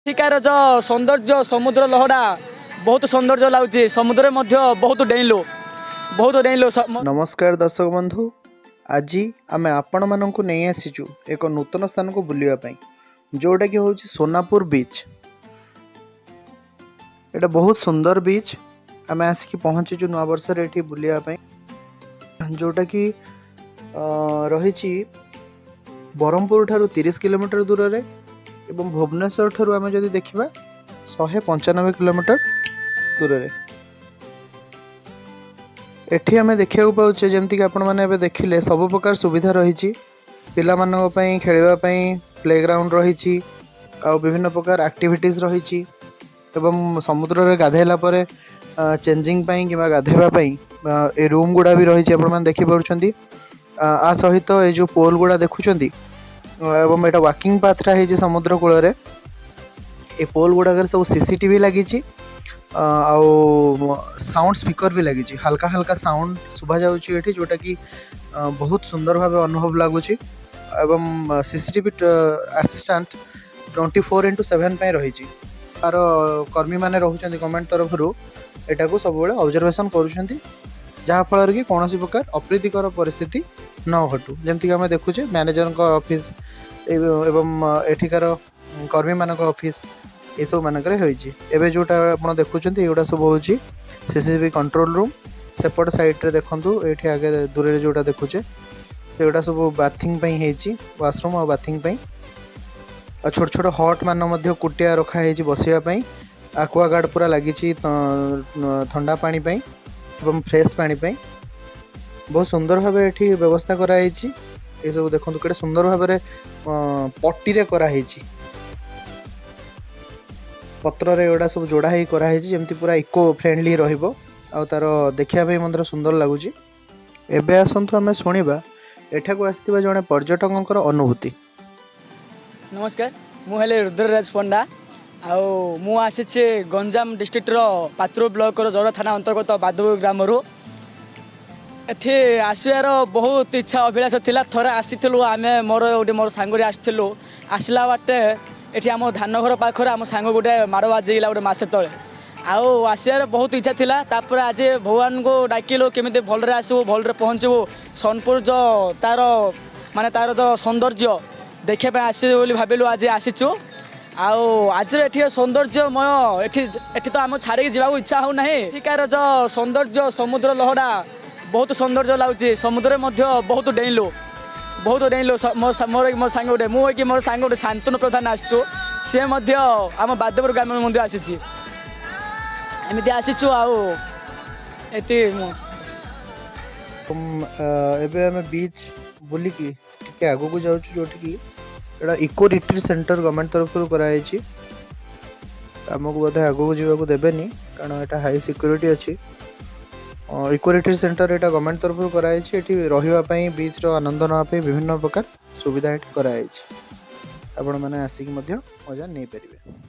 एଠିकार जो सौंदर्य समुद्र लहड़ा बहुत सौंदर्य लगुच समुद्र बहुत डेइलो नमस्कार दर्शक बंधु, आज आम आपण मानक नहीं आसीचु एक नूतन स्थान को बुलायापी जोटा कि हूँ सोनापुर बीच। एटा बहुत सुंदर बीच। आम आसिक पहुँचीचु नुआ वर्ष ये बुलायापी जोटा कि रही ब्रह्मपुर ठारू 30 किलोमीटर दूर रे एवं भुवनेश्वर ठारू आम जदि देखा 195 किलोमीटर दूर रे। एठी आमे देखिया पाउचे जमती कि आपण माने देखिले सब प्रकार सुविधा रही पिला मानक पई खेलिबा पई प्लेग्राउंड रही आ विभिन्न प्रकार एक्टिविटीज रही एवं समुद्र रे गाधेला परे चेंजिंग पई किबा गाधेबा पई ए रूम गुडा भी रही आपण माने देखि परुछंती। आ सहित ए जो पोल गुडा देखुछंती एवं एटा वॉकिंग पाथ रा हे जे समुद्र कूल रे ए पोल गुडा सब सीसीटीवी लगी साउंड स्पीकर भी लगी हल्का हल्का साउंड शुभा जाउची एठी जोटा कि बहुत सुंदर भाव अनुभव लगुच एवं सीसीटीवी असिस्टेंट 24/7 रही तार कर्मी माने रहउचंती गवर्नमेंट तरफ एटा को सब ऑब्जर्वेशन करूछंती जहाँफल कि कौन प्रकार अप्रीतिकर परिस्थिति न घटू। जमती आम देखुचे मैनेजर ऑफिस एवं एठिकार कर्मी मानक ऑफिस ये सब मानक एवं जोटा आप देखुं ये सब हूँ सीसीटीवी कंट्रोल रूम सेपट साइड रे देखु ये आगे दूर जोटा देखुचे से गुटा सब बाथिंग वाशरूम और बाथिंग छोट छोट हट मान कुटिया रखाई बसापी आक्वा गार्ड पूरा लगी ठंडा पानी एवं फ्रेश पानी बहुत सुंदर भाव ये व्यवस्था कराई ये सब देखो के सुंदर भाव पट्टी कराई पत्र एगुड़ा सब जोड़ा ही कराई जमती पूरा इको फ्रेंडली रहिबो आ तार देखिया मंदिर सुंदर लगुच। एबे आसंतु आमे सुनिबा एठाकू आस्थिबा जने पर्यटकंकर अनुभूति। नमस्कार मु हेले रुद्रराज पंडा मु आसीचे गंजाम डिस्ट्रिक्ट रो पात्र ब्लॉक रो जोड़ा थाना अंतर्गत बादुर ग्राम रो एठी आसवार बहुत इच्छा अभिलाष थिला थरे आसीथिलु आमे मोर सांगरे आसीथिलु आसला बाटे एठी आम धान घर पाखर आम सांग गोटे माड़ बाजिगला गोटे मसे तले आसवार बहुत इच्छा थिला तापर आज भगवान को डाकिलु केमिति भलरे आसबु भलरे पहुँचबु सोनपुर जो तार माने तार जो सौंदर्य देखा पे आसबे बोली भाबिलु आज आसीचु आज एठी सौंदर्यमय एठी तो आम छाड़ी जावाक इच्छा हो ना एठिकार जो सौंदर्य समुद्र लहड़ा बहुत सौंदर्य लगुच समुद्र बहुत डेइलो मोर सांग गोटे मुझे मोर सांग गोटे शांतनु प्रधान आसचु सी आम बादपुर ग्राम आसी एमती आसीचु आती एबे आमे बीच बुलिकी टिके आगो को जाउछु जोठी की एटा इको रिट्रीट सेंटर गवर्नमेंट तरफ कराई आमको बोधे आगो को जीवा को देबेनी कारण एटा हाई सिक्योरिटी अच्छी। इको रिट्रीट सेंटर एटा गवर्नमेंट तरफ कराई रहिबा पई बीच रो आनंद नापे विभिन्न प्रकार सुविधा एटी कराई आपण माने आसिक मध्य मजा नै परिबे।